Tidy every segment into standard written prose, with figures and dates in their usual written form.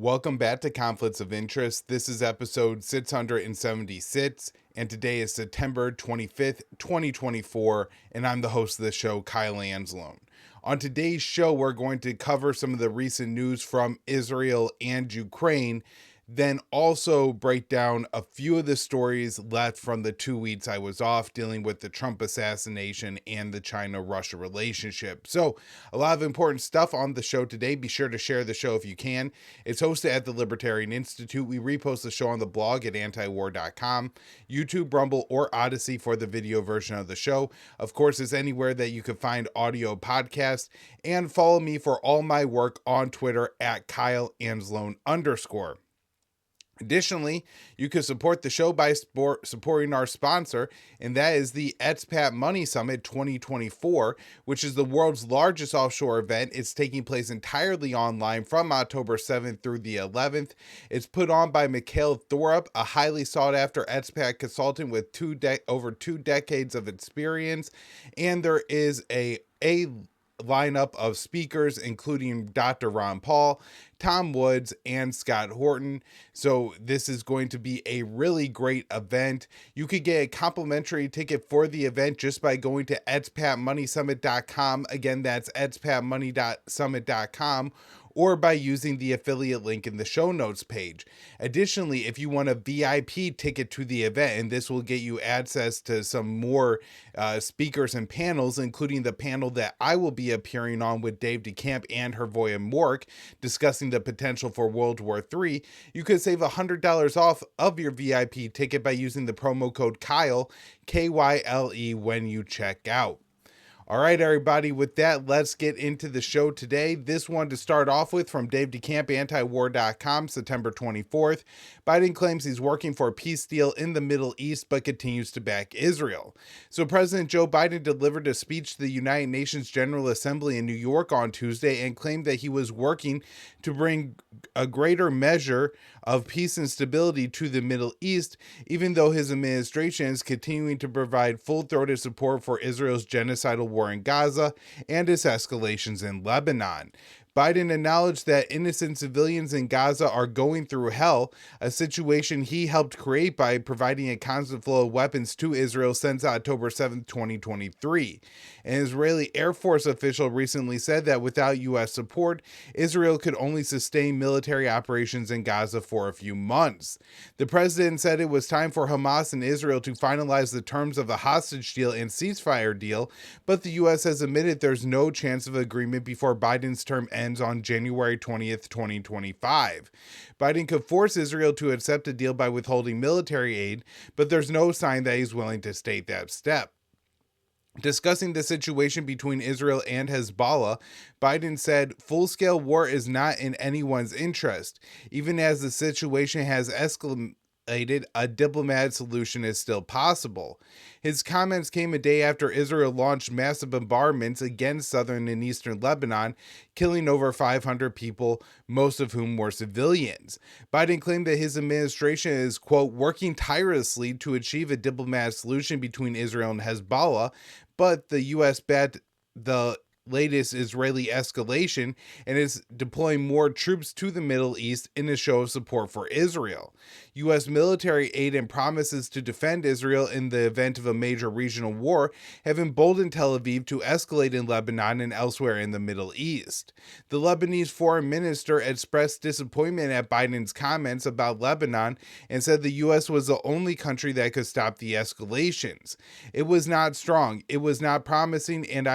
Welcome back to Conflicts of Interest. This is episode 676, and today is September 25th, 2024, and I'm the host of the show, Kyle Anzalone. On today's show, we're going to cover some of the recent news from Israel and Ukraine, then also break down a few of the stories left from the 2 weeks I was off dealing with the Trump assassination and the China-Russia relationship. So a lot of important stuff on the show today. Be sure to share the show if you can. It's hosted at the Libertarian Institute. We repost the show on the blog at antiwar.com, YouTube, Rumble, or Odysee for the video version of the show. Of course, it's anywhere that you can find audio podcasts. And follow me for all my work on Twitter at @KyleAnzalone_. Additionally, you can support the show by supporting our sponsor, and that is the Expat Money Summit 2024, which is the world's largest offshore event. It's taking place entirely online from October 7th through the 11th. It's put on by Mikhail Thorup, a highly sought-after expat consultant with over 2 decades of experience, and there is a lineup of speakers, including Dr. Ron Paul, Tom Woods, and Scott Horton. So this is going to be a really great event. You could get a complimentary ticket for the event just by going to expatmoneysummit.com. Again, that's expatmoney.summit.com, or by using the affiliate link in the show notes page. Additionally, if you want a VIP ticket to the event, and this will get you access to some more speakers and panels, including the panel that I will be appearing on with Dave DeCamp and Hervoya Mork, discussing the potential for World War III, you could save $100 off of your VIP ticket by using the promo code KYLE, KYLE, when you check out. All right, everybody, with that, let's get into the show today. This one to start off with from Dave DeCamp, antiwar.com, September 24th. Biden claims he's working for a peace deal in the Middle East, but continues to back Israel. So President Joe Biden delivered a speech to the United Nations General Assembly in New York on Tuesday and claimed that he was working to bring a greater measure of peace and stability to the Middle East, even though his administration is continuing to provide full-throated support for Israel's genocidal war in Gaza and its escalations in Lebanon. Biden acknowledged that innocent civilians in Gaza are going through hell, a situation he helped create by providing a constant flow of weapons to Israel since October 7, 2023. An Israeli Air Force official recently said that without U.S. support, Israel could only sustain military operations in Gaza for a few months. The president said it was time for Hamas and Israel to finalize the terms of the hostage deal and ceasefire deal, but the U.S. has admitted there's no chance of agreement before Biden's term ends on January 20th, 2025. Biden could force Israel to accept a deal by withholding military aid, but there's no sign that he's willing to take that step. Discussing the situation between Israel and Hezbollah, Biden said, "Full-scale war is not in anyone's interest. Even as the situation has escalated, a diplomatic solution is still possible." His comments came a day after Israel launched massive bombardments against southern and eastern Lebanon, killing over 500 people, most of whom were civilians. Biden claimed that his administration is, quote, working tirelessly to achieve a diplomatic solution between Israel and Hezbollah, but the U.S. backed the latest Israeli escalation and is deploying more troops to the Middle East in a show of support for Israel. U.S. military aid and promises to defend Israel in the event of a major regional war have emboldened Tel Aviv to escalate in Lebanon and elsewhere in the Middle East. The Lebanese foreign minister expressed disappointment at Biden's comments about Lebanon and said the U.S. was the only country that could stop the escalations. "It was not strong, it was not promising, and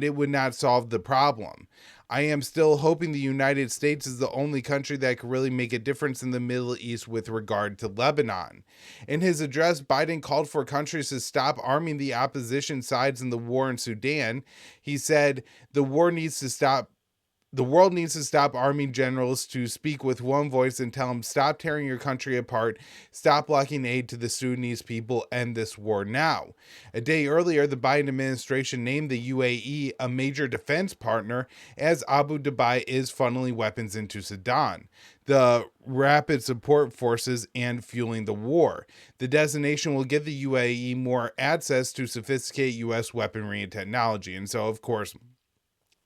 it would not solve the problem. I am still hoping the United States is the only country that could really make a difference in the Middle East with regard to Lebanon." In his address, Biden called for countries to stop arming the opposition sides in the war in Sudan. He said, The world needs to stop arming generals to speak with one voice and tell them, stop tearing your country apart, stop blocking aid to the Sudanese people, end this war now." A day earlier, the Biden administration named the UAE a major defense partner as Abu Dhabi is funneling weapons into Sudan, the rapid support forces, and fueling the war. The designation will give the UAE more access to sophisticated U.S. weaponry and technology. And so, of course,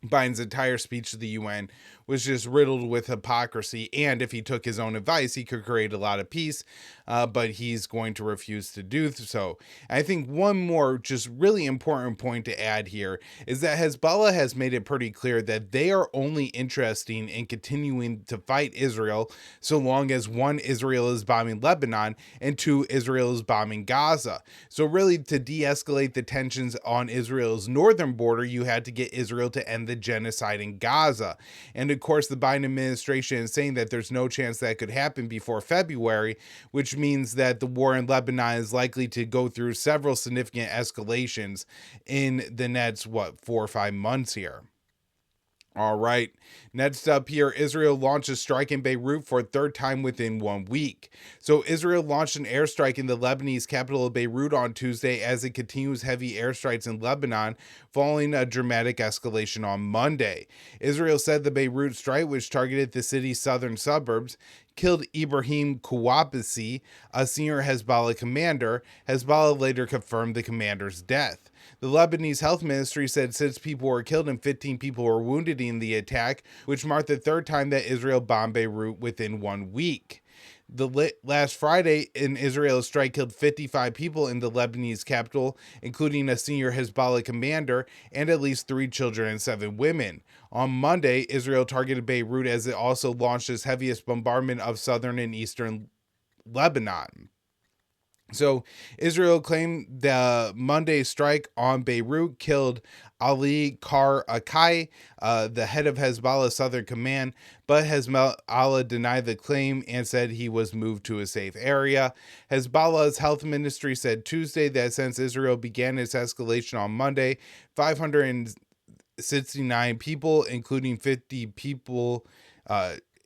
Biden's entire speech to the UN was just riddled with hypocrisy. And if he took his own advice, he could create a lot of peace, but he's going to refuse to do so. I think one more just really important point to add here is that Hezbollah has made it pretty clear that they are only interested in continuing to fight Israel so long as one, Israel is bombing Lebanon, and two, Israel is bombing Gaza. So really, to de-escalate the tensions on Israel's northern border, you had to get Israel to end the genocide in Gaza. And of course, the Biden administration is saying that there's no chance that could happen before February, which means that the war in Lebanon is likely to go through several significant escalations in the next, 4 or 5 months here. All right. Next up here, Israel launches strike in Beirut for a third time within 1 week. So Israel launched an airstrike in the Lebanese capital of Beirut on Tuesday as it continues heavy airstrikes in Lebanon following a dramatic escalation on Monday. Israel said the Beirut strike, which targeted the city's southern suburbs, killed Ibrahim Kouabsi, a senior Hezbollah commander. Hezbollah later confirmed the commander's death. The Lebanese health ministry said 6 people were killed and 15 people were wounded in the attack, which marked the third time that Israel bombed Beirut within 1 week. Last Friday, an Israeli strike killed 55 people in the Lebanese capital, including a senior Hezbollah commander and at least 3 children and 7 women. On Monday, Israel targeted Beirut as it also launched its heaviest bombardment of southern and eastern Lebanon. So Israel claimed the Monday strike on Beirut killed Ali Kar-Akai, the head of Hezbollah's Southern Command, but Hezbollah denied the claim and said he was moved to a safe area. Hezbollah's health ministry said Tuesday that since Israel began its escalation on Monday, 569 people, including 50 people,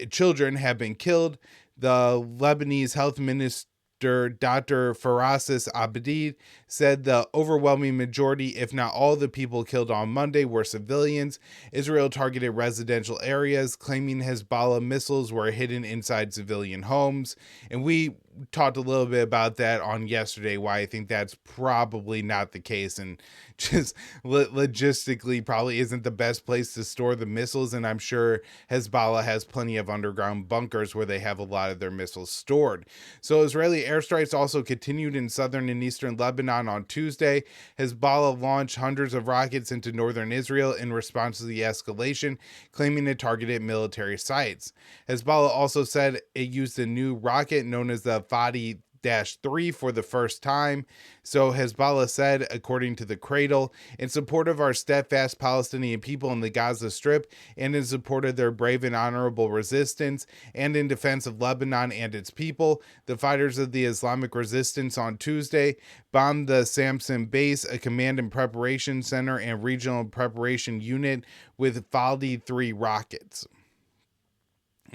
children, have been killed. The Lebanese health minister Dr. Farasis Abdi said the overwhelming majority, if not all, the people killed on Monday were civilians. Israel targeted residential areas, claiming Hezbollah missiles were hidden inside civilian homes. And we talked a little bit about that on yesterday, why I think that's probably not the case and just logistically probably isn't the best place to store the missiles. And I'm sure Hezbollah has plenty of underground bunkers where they have a lot of their missiles stored. So Israeli airstrikes also continued in southern and eastern Lebanon on Tuesday. Hezbollah launched hundreds of rockets into northern Israel in response to the escalation, claiming it targeted military sites. Hezbollah also said it used a new rocket known as the Fadi-3 for the first time. So Hezbollah said, according to the Cradle, in support of our steadfast Palestinian people in the Gaza Strip and in support of their brave and honorable resistance and in defense of Lebanon and its people, the fighters of the Islamic Resistance on Tuesday bombed the Samson base, a command and preparation center and regional preparation unit with Fadi-3 rockets.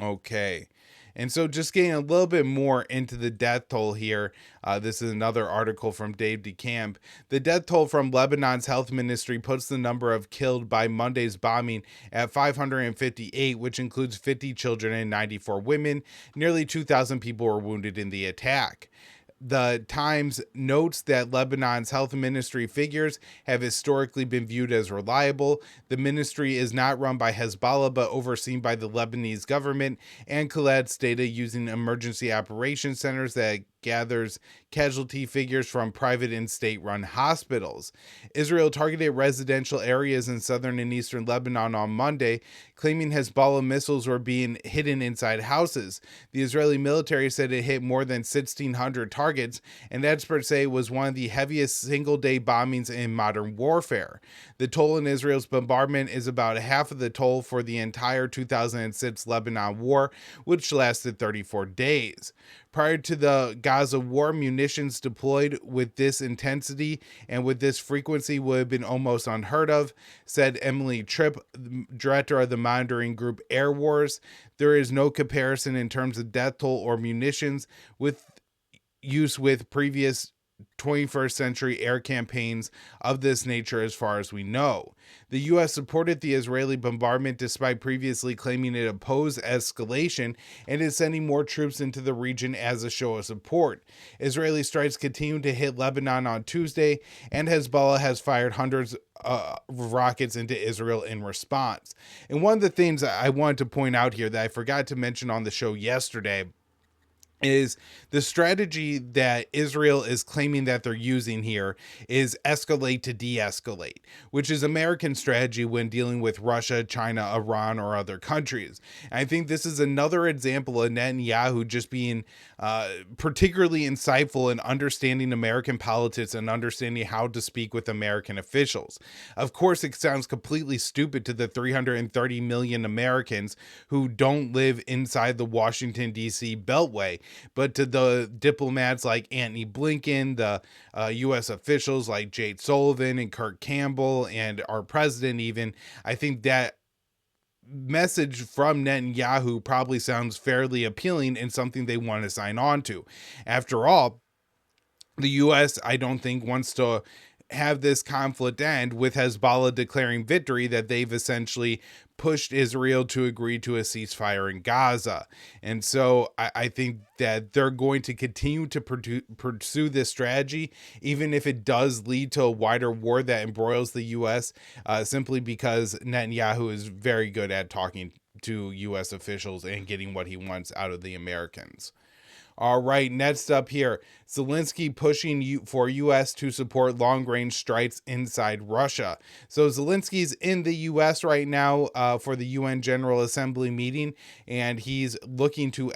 Okay. And so just getting a little bit more into the death toll here. This is another article from Dave DeCamp. The death toll from Lebanon's health ministry puts the number of killed by Monday's bombing at 558, which includes 50 children and 94 women. Nearly 2,000 people were wounded in the attack. The Times notes that Lebanon's health ministry figures have historically been viewed as reliable. The ministry is not run by Hezbollah, but overseen by the Lebanese government and collects data using emergency operations centers that gathers casualty figures from private and state-run hospitals. Israel targeted residential areas in southern and eastern Lebanon on Monday, claiming Hezbollah missiles were being hidden inside houses. The Israeli military said it hit more than 1,600 targets, and experts say it was one of the heaviest single-day bombings in modern warfare. The toll in Israel's bombardment is about half of the toll for the entire 2006 Lebanon war, which lasted 34 days. Prior to the Gaza war, munitions deployed with this intensity and with this frequency would have been almost unheard of, said Emily Tripp, director of the monitoring group Air Wars. There is no comparison in terms of death toll or munitions with use with previous 21st century air campaigns of this nature as far as we know. The U.S. supported the Israeli bombardment despite previously claiming it opposed escalation and is sending more troops into the region as a show of support. Israeli strikes continue to hit Lebanon on Tuesday, and Hezbollah has fired hundreds of rockets into Israel in response. And one of the things I wanted to point out here that I forgot to mention on the show yesterday is the strategy that Israel is claiming that they're using here is escalate to de-escalate, which is American strategy when dealing with Russia, China, Iran, or other countries. And I think this is another example of Netanyahu just being particularly insightful in understanding American politics and understanding how to speak with American officials. Of course, it sounds completely stupid to the 330 million Americans who don't live inside the Washington, D.C. Beltway. But to the diplomats like Antony Blinken, the U.S. officials like Jake Sullivan and Kirk Campbell, and our president even, I think that message from Netanyahu probably sounds fairly appealing and something they want to sign on to. After all, the U.S., I don't think, wants to have this conflict end with Hezbollah declaring victory, that they've essentially pushed Israel to agree to a ceasefire in Gaza. And so I think that they're going to continue to pursue this strategy, even if it does lead to a wider war that embroils the U.S., simply because Netanyahu is very good at talking to U.S. officials and getting what he wants out of the Americans. All right, next up here, Zelensky pushing for U.S. to support long-range strikes inside Russia. So Zelensky's in the U.S. right now for the UN General Assembly meeting, and he's looking to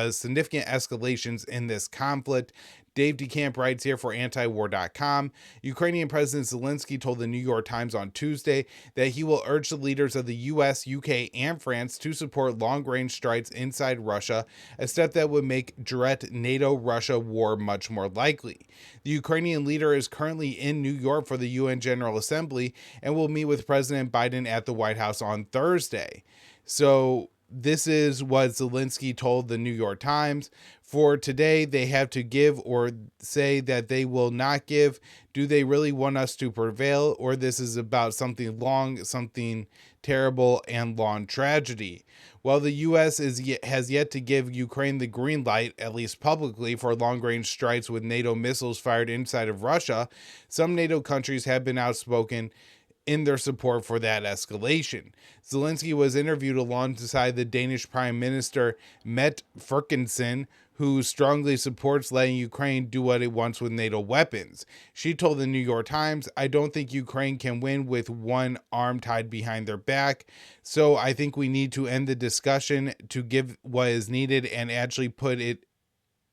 significant escalations in this conflict. Dave DeCamp writes here for antiwar.com. Ukrainian President Zelensky told the New York Times on Tuesday that he will urge the leaders of the US, UK, and France to support long-range strikes inside Russia, a step that would make direct NATO-Russia war much more likely. The Ukrainian leader is currently in New York for the UN General Assembly and will meet with President Biden at the White House on Thursday. So this is what Zelensky told the New York Times. For today, they have to give or say that they will not give. Do they really want us to prevail? Or this is about something long, something terrible, and long tragedy? While the U.S. has yet to give Ukraine the green light, at least publicly, for long-range strikes with NATO missiles fired inside of Russia, some NATO countries have been outspoken in their support for that escalation. Zelensky was interviewed alongside the Danish Prime Minister Mette Frederiksen, who strongly supports letting Ukraine do what it wants with NATO weapons. She told the New York Times, "I don't think Ukraine can win with one arm tied behind their back. So I think we need to end the discussion to give what is needed and actually put it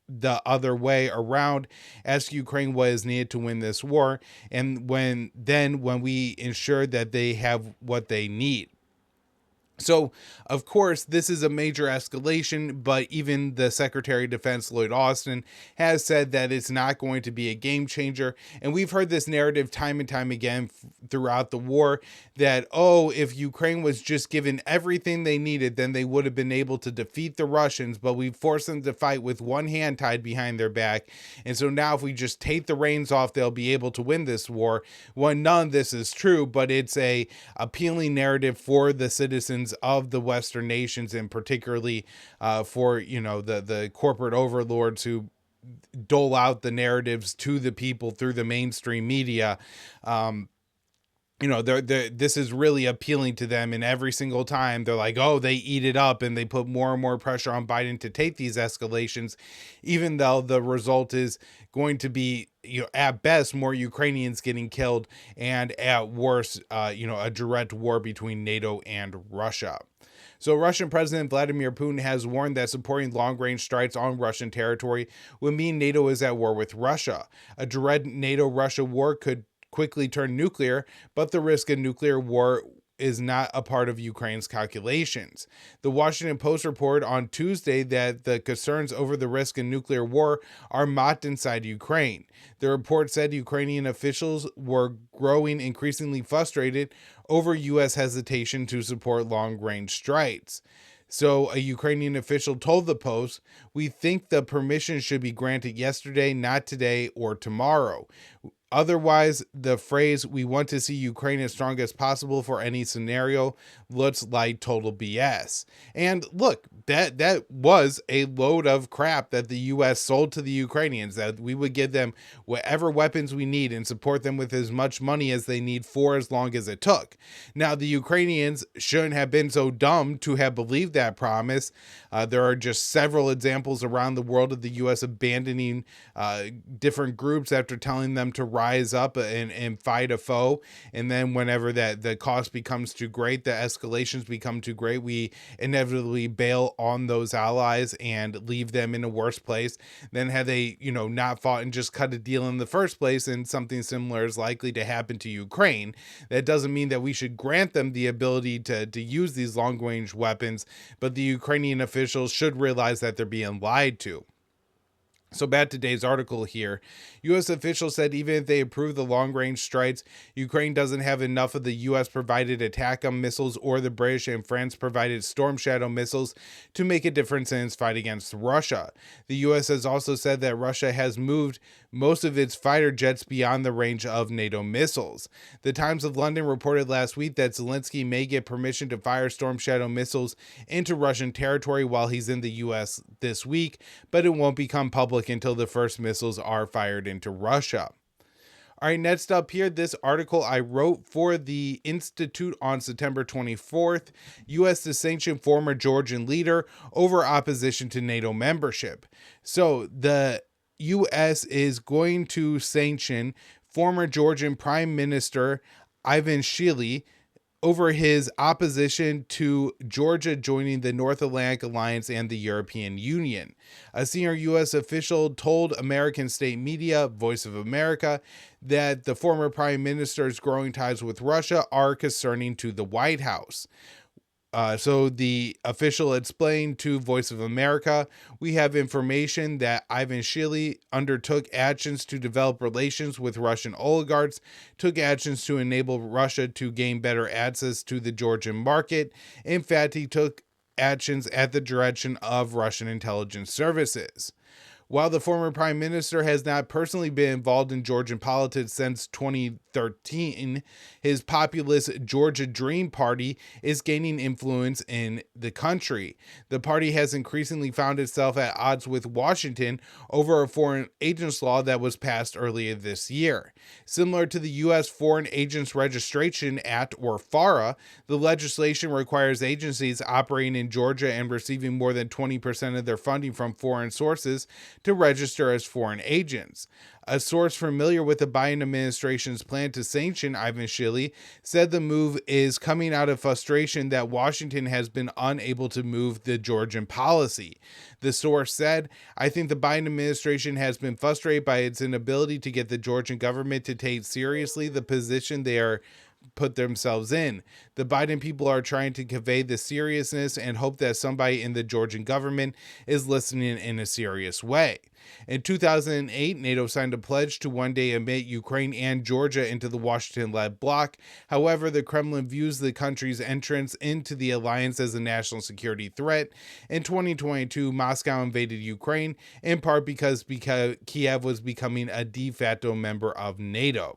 the other way around, ask Ukraine what is needed to win this war, and when we ensure that they have what they need." So, of course, this is a major escalation, but even the Secretary of Defense, Lloyd Austin, has said that it's not going to be a game changer. And we've heard this narrative time and time again throughout the war that, oh, if Ukraine was just given everything they needed, then they would have been able to defeat the Russians, but we forced them to fight with one hand tied behind their back. And so now if we just take the reins off, they'll be able to win this war. Well, none of this is true, but it's a appealing narrative for the citizens of the Western nations, and particularly for the corporate overlords who dole out the narratives to the people through the mainstream media. This is really appealing to them, and every single time they're like, oh, they eat it up, and they put more and more pressure on Biden to take these escalations, even though the result is going to be, at best, more Ukrainians getting killed, and at worst, a direct war between NATO and Russia. So Russian President Vladimir Putin has warned that supporting long-range strikes on Russian territory would mean NATO is at war with Russia. A direct NATO-Russia war could quickly turn nuclear, but the risk of nuclear war is not a part of Ukraine's calculations. The Washington Post reported on Tuesday that the concerns over the risk of nuclear war are mocked inside Ukraine. The report said Ukrainian officials were growing increasingly frustrated over U.S. hesitation to support long-range strikes. So a Ukrainian official told the Post, "We think the permission should be granted yesterday, not today or tomorrow. Otherwise, the phrase 'we want to see Ukraine as strong as possible for any scenario' looks like total BS." And look, that was a load of crap that the US sold to the Ukrainians, that we would give them whatever weapons we need and support them with as much money as they need for as long as it took. Now, the Ukrainians shouldn't have been so dumb to have believed that promise. There are just several examples around the world of the US abandoning different groups after telling them to rise up and fight a foe. And then whenever that the cost becomes too great, the escalations become too great, we inevitably bail on those allies and leave them in a worse place than had they, not fought and just cut a deal in the first place. And something similar is likely to happen to Ukraine. That doesn't mean that we should grant them the ability to use these long-range weapons, but the Ukrainian officials should realize that they're being lied to. So back to today's article here. U.S. officials said even if they approve the long-range strikes, Ukraine doesn't have enough of the U.S.-provided ATACMS missiles or the British and France-provided Storm Shadow missiles to make a difference in its fight against Russia. The U.S. has also said that Russia has moved most of its fighter jets beyond the range of NATO missiles. The Times of London reported last week that Zelensky may get permission to fire Storm Shadow missiles into Russian territory while he's in the U.S. this week, but it won't become public until the first missiles are fired into Russia. All right, next up here, this article I wrote for the Institute on September 24th. U.S. to sanction former Georgian leader over opposition to NATO membership. So the U.S. is going to sanction former Georgian Prime Minister Ivanishvili over his opposition to Georgia joining the North Atlantic Alliance and the European Union. A senior U.S. official told American state media, Voice of America, that the former prime minister's growing ties with Russia are concerning to the White House. So the official explained to Voice of America, "We have information that Ivanishvili undertook actions to develop relations with Russian oligarchs, took actions to enable Russia to gain better access to the Georgian market. In fact, he took actions at the direction of Russian intelligence services." While the former prime minister has not personally been involved in Georgian politics since 2013, his populist Georgia Dream Party is gaining influence in the country. The party has increasingly found itself at odds with Washington over a foreign agents law that was passed earlier this year. Similar to the U.S. Foreign Agents Registration Act, or FARA, the legislation requires agencies operating in Georgia and receiving more than 20% of their funding from foreign sources to register as foreign agents. A source familiar with the Biden administration's plan to sanction Ivanishvili said the move is coming out of frustration that Washington has been unable to move the Georgian policy. The source said, "I think the Biden administration has been frustrated by its inability to get the Georgian government to take seriously the position they are put themselves in. The Biden people are trying to convey the seriousness and hope that somebody in the Georgian government is listening in a serious way." In 2008, NATO signed a pledge to one day admit Ukraine and Georgia into the Washington-led bloc. However, the Kremlin views the country's entrance into the alliance as a national security threat. In 2022, Moscow invaded Ukraine, in part because Kiev was becoming a de facto member of NATO.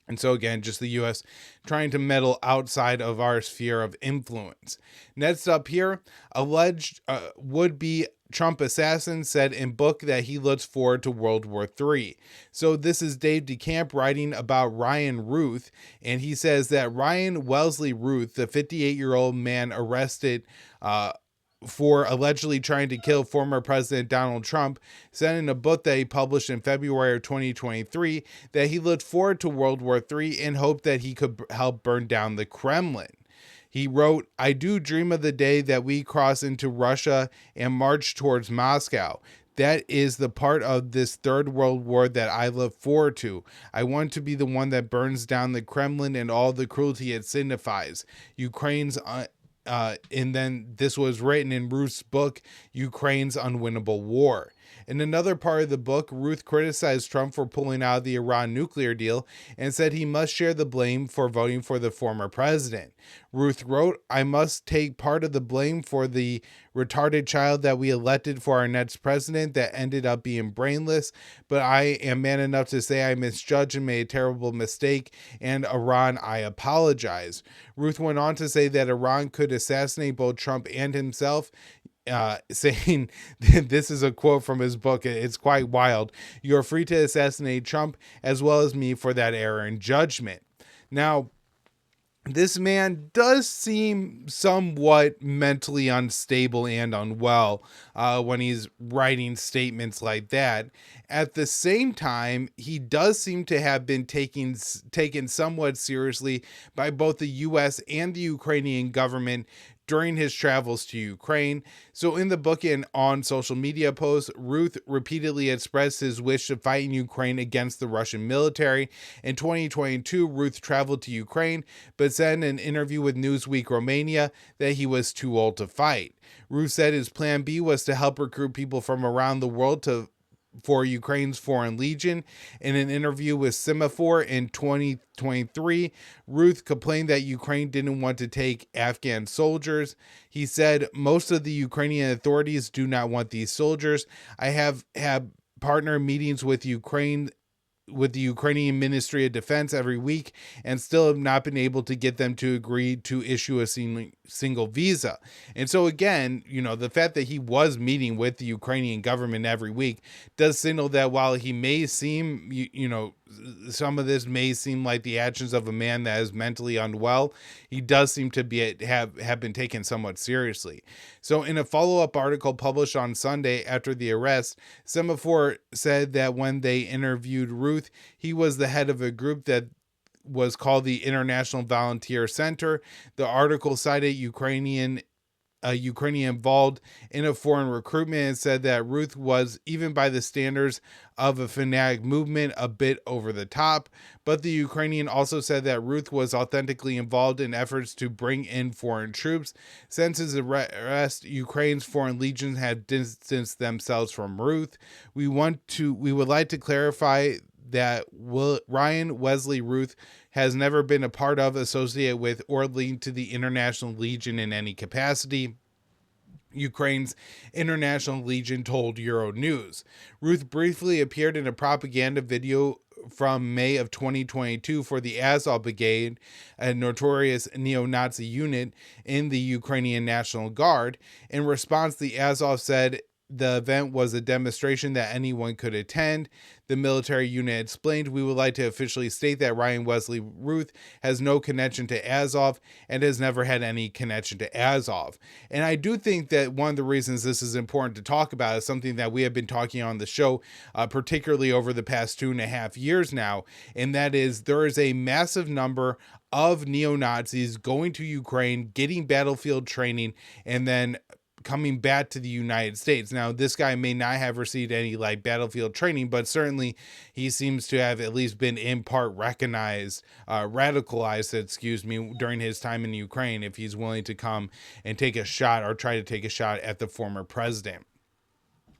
And so again, just the U.S. trying to meddle outside of our sphere of influence. Next up here, alleged would-be Trump assassin said in book that he looks forward to World War III. So this is Dave DeCamp writing about Ryan Ruth, and he says that Ryan Wellesley Ruth, the 58-year-old man arrested for allegedly trying to kill former President Donald Trump, said in a book that he published in February of 2023 that he looked forward to World War III and hoped that he could help burn down the Kremlin. He wrote, "I do dream of the day that we cross into Russia and march towards Moscow. That is the part of this Third World War that I look forward to. I want to be the one that burns down the Kremlin and all the cruelty it signifies. Ukraine's and then this was written in Ruth's book, Ukraine's Unwinnable War." In another part of the book, Ruth criticized Trump for pulling out of the Iran nuclear deal and said he must share the blame for voting for the former president. Ruth wrote, "I must take part of the blame for the retarded child that we elected for our next president that ended up being brainless, but I am man enough to say I misjudged and made a terrible mistake, and Iran, I apologize." Ruth went on to say that Iran could assassinate both Trump and himself, saying, this is a quote from his book, it's quite wild, "You're free to assassinate Trump as well as me for that error in judgment." Now, this man does seem somewhat mentally unstable and unwell when he's writing statements like that. At the same time, he does seem to have been taken somewhat seriously by both the U.S. and the Ukrainian government during his travels to Ukraine. So in the book and on social media posts, Ruth repeatedly expressed his wish to fight in Ukraine against the Russian military. In 2022, Ruth traveled to Ukraine, but said in an interview with Newsweek Romania that he was too old to fight. Ruth said his plan B was to help recruit people from around the world for Ukraine's Foreign Legion. In an interview with Semaphore in 2023, Ruth complained that Ukraine didn't want to take Afghan soldiers. He said, "Most of the Ukrainian authorities do not want these soldiers. I have had partner meetings with the Ukrainian Ministry of Defense every week and still have not been able to get them to agree to issue a single visa." And so again, the fact that he was meeting with the Ukrainian government every week does signal that while he may seem, some of this may seem like the actions of a man that is mentally unwell, he does seem to have been taken somewhat seriously. So in a follow-up article published on Sunday after the arrest, Semaphore said that when they interviewed Ruth, he was the head of a group that was called the International Volunteer Center. The article cited Ukrainian involved in a foreign recruitment and said that Ruth was, even by the standards of a fanatic movement, a bit over the top. But the Ukrainian also said that Ruth was authentically involved in efforts to bring in foreign troops. Since his arrest, Ukraine's foreign legions have distanced themselves from Ruth. We would like to clarify that Ryan Wesley Ruth has never been a part of, associated with, or linked to the International Legion in any capacity, Ukraine's International Legion told Euronews. Ruth briefly appeared in a propaganda video from May of 2022 for the Azov Brigade, a notorious neo-Nazi unit in the Ukrainian National Guard. In response, the Azov said the event was a demonstration that anyone could attend. The military unit explained, "We would like to officially state that Ryan Wesley Ruth has no connection to Azov and has never had any connection to Azov." And I do think that one of the reasons this is important to talk about is something that we have been talking on the show, particularly over the past 2.5 years now, and that is there is a massive number of neo-Nazis going to Ukraine, getting battlefield training, and then coming back to the United States. Now, this guy may not have received any battlefield training, but certainly he seems to have at least been in part radicalized, during his time in Ukraine, if he's willing to come and take a shot or try to take a shot at the former president.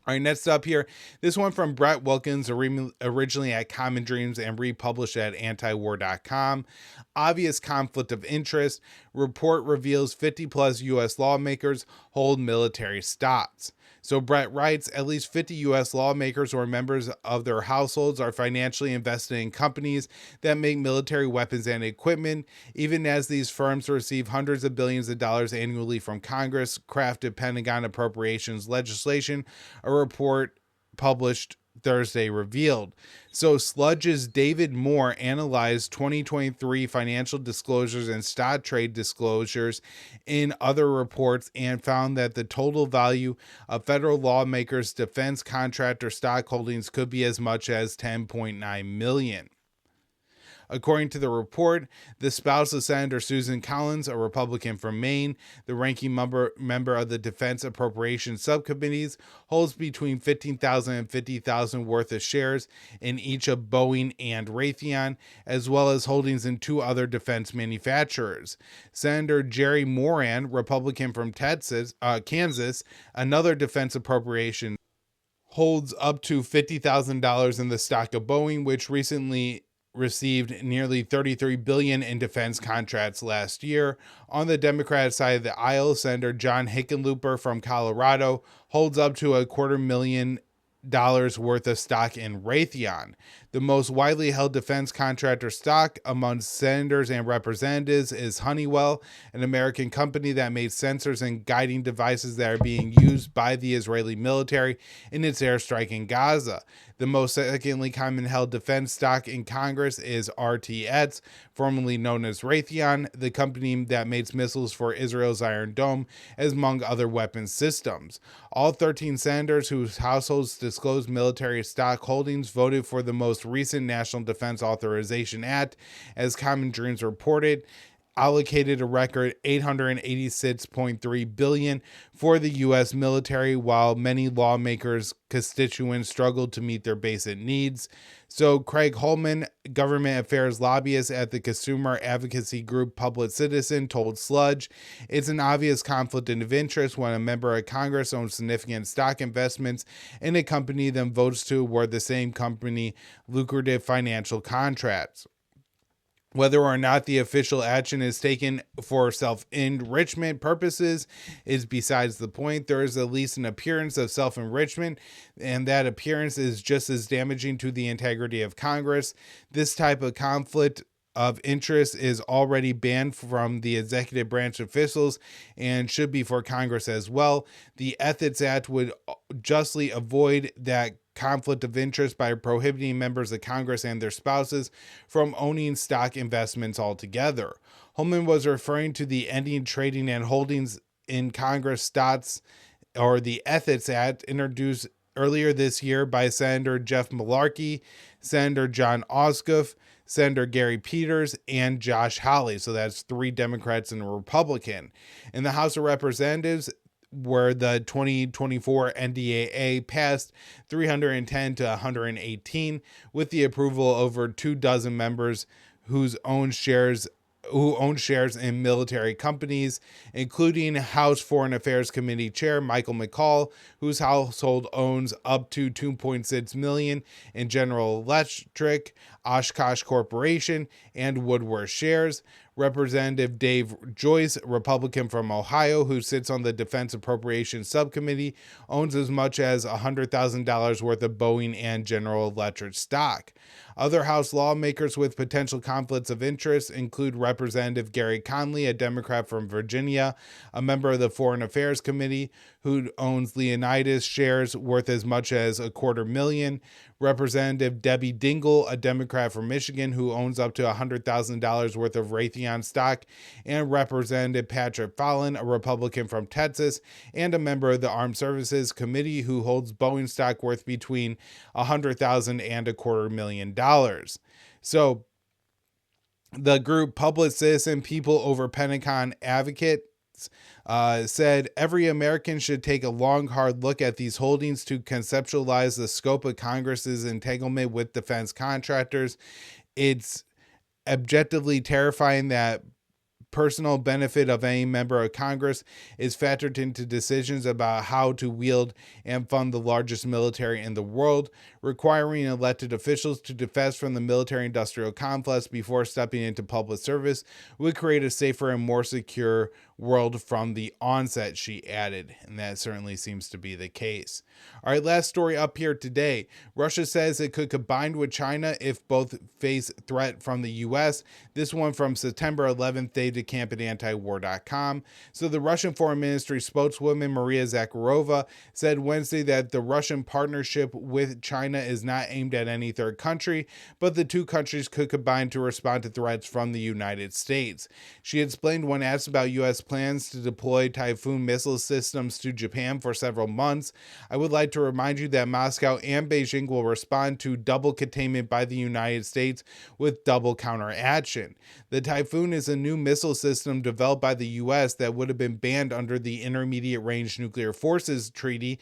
All right, next up here, this one from Brett Wilkins, originally at Common Dreams and republished at antiwar.com. Obvious conflict of interest. Report reveals 50 plus U.S. lawmakers hold military stocks. So Brett writes, at least 50 U.S. lawmakers or members of their households are financially invested in companies that make military weapons and equipment, even as these firms receive hundreds of billions of dollars annually from Congress crafted Pentagon appropriations legislation, a report published Thursday revealed. So Sludge's David Moore analyzed 2023 financial disclosures and stock trade disclosures in other reports and found that the total value of federal lawmakers' defense contractor stock holdings could be as much as $10.9 million. According to the report, the spouse of Senator Susan Collins, a Republican from Maine, the ranking member of the Defense Appropriations Subcommittees, holds between 15,000 and 50,000 worth of shares in each of Boeing and Raytheon, as well as holdings in 2 other defense manufacturers. Senator Jerry Moran, Republican from Kansas, another defense appropriations holds up to $50,000 in the stock of Boeing, which recently received nearly $33 billion in defense contracts last year. On the Democratic side of the aisle, Senator John Hickenlooper from Colorado holds up to $250,000 worth of stock in Raytheon. The most widely held defense contractor stock among senators and representatives is Honeywell, an American company that made sensors and guiding devices that are being used by the Israeli military in its airstrike in Gaza. The most secondly common held defense stock in Congress is RTX, formerly known as Raytheon, the company that makes missiles for Israel's Iron Dome, as among other weapons systems. All 13 senators whose households disclose military stock holdings voted for the most recent National Defense Authorization Act, as Common Dreams reported, allocated a record $886.3 billion for the U.S. military, while many lawmakers' constituents struggled to meet their basic needs. So Craig Holman, government affairs lobbyist at the consumer advocacy group Public Citizen, told Sludge, "It's an obvious conflict of interest when a member of Congress owns significant stock investments in a company, then votes to award the same company lucrative financial contracts. Whether or not the official action is taken for self-enrichment purposes is besides the point. There is at least an appearance of self-enrichment, and that appearance is just as damaging to the integrity of Congress. This type of conflict of interest is already banned from the executive branch officials and should be for Congress as well. The Ethics Act would justly avoid that conflict of interest by prohibiting members of Congress and their spouses from owning stock investments altogether." Holman was referring to the Ending Trading and Holdings in Congress Stocks, or the Ethics Act, introduced earlier this year by Senator Jeff Malarkey, Senator John Ossoff, Senator Gary Peters, and Josh Hawley. So that's 3 Democrats and a Republican. In the House of Representatives, where the 2024 NDAA passed 310 to 118, with the approval over 24 members who own shares in military companies, including House Foreign Affairs Committee Chair Michael McCaul, whose household owns up to $2.6 million in General Electric, Oshkosh Corporation, and Woodward shares. Representative Dave Joyce, Republican from Ohio, who sits on the Defense Appropriations Subcommittee, owns as much as $100,000 worth of Boeing and General Electric stock. Other House lawmakers with potential conflicts of interest include Representative Gary Conley, a Democrat from Virginia, a member of the Foreign Affairs Committee, who owns Leonidas shares worth as much as $250,000, Representative Debbie Dingell, a Democrat from Michigan, who owns up to $100,000 worth of Raytheon stock, and Representative Patrick Fallon, a Republican from Texas, and a member of the Armed Services Committee, who holds Boeing stock worth between $100,000 and $250,000. So the group Public Citizen People Over Pentagon Advocate said every American should take a long, hard look at these holdings to conceptualize the scope of Congress's entanglement with defense contractors. It's objectively terrifying that personal benefit of any member of Congress is factored into decisions about how to wield and fund the largest military in the world. Requiring elected officials to defect from the military-industrial complex before stepping into public service would create a safer and more secure world from the onset, she added, and that certainly seems to be the case. All right, last story up here today. Russia says it could combine with China if both face threat from the U.S. This one from September 11th, dated camp at antiwar.com. So the Russian Foreign Ministry spokeswoman Maria Zakharova said Wednesday that the Russian partnership with China is not aimed at any third country, but the two countries could combine to respond to threats from the United States. She explained when asked about U.S. plans to deploy Typhoon missile systems to Japan for several months, "I would like to remind you that Moscow and Beijing will respond to double containment by the United States with double counteraction. The Typhoon is a new missile system developed by the U.S. that would have been banned under the Intermediate Range Nuclear Forces Treaty,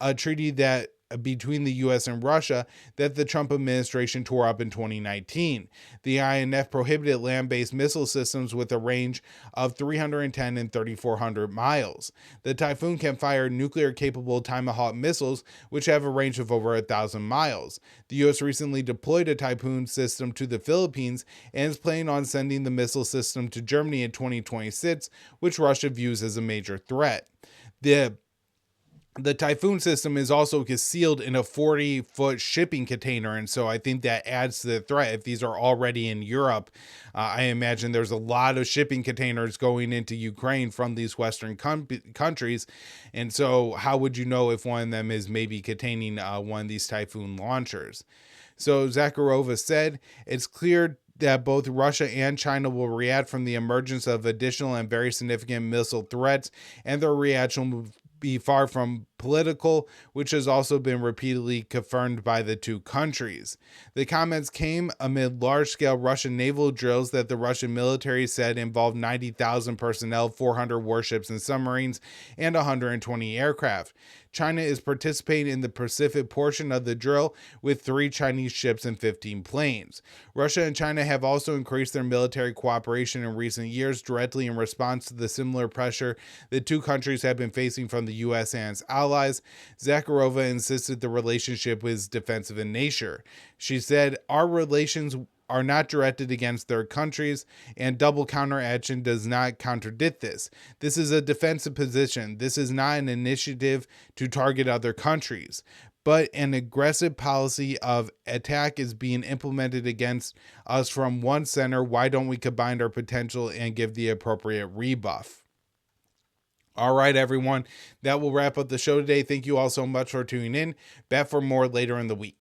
a treaty that between the US and Russia that the Trump administration tore up in 2019. The INF prohibited land-based missile systems with a range of 310 and 3,400 miles. The Typhoon can fire nuclear-capable Tomahawk missiles, which have a range of over 1,000 miles. The US recently deployed a Typhoon system to the Philippines and is planning on sending the missile system to Germany in 2026, which Russia views as a major threat. The Typhoon system is also concealed in a 40-foot shipping container, and so I think that adds to the threat. If these are already in Europe, I imagine there's a lot of shipping containers going into Ukraine from these Western countries, and so how would you know if one of them is maybe containing one of these Typhoon launchers? So Zakharova said, it's clear that both Russia and China will react from the emergence of additional and very significant missile threats, and their reaction will be far from political, which has also been repeatedly confirmed by the two countries. The comments came amid large-scale Russian naval drills that the Russian military said involved 90,000 personnel, 400 warships and submarines, and 120 aircraft. China is participating in the Pacific portion of the drill with 3 Chinese ships and 15 planes. Russia and China have also increased their military cooperation in recent years directly in response to the similar pressure the two countries have been facing from the U.S. and its allies. Zakharova insisted the relationship was defensive in nature. She said, "Our relations are not directed against third countries, and double counteraction does not contradict this. This is a defensive position. This is not an initiative to target other countries. But an aggressive policy of attack is being implemented against us from one center. Why don't we combine our potential and give the appropriate rebuff?" All right, everyone. That will wrap up the show today. Thank you all so much for tuning in. Back for more later in the week.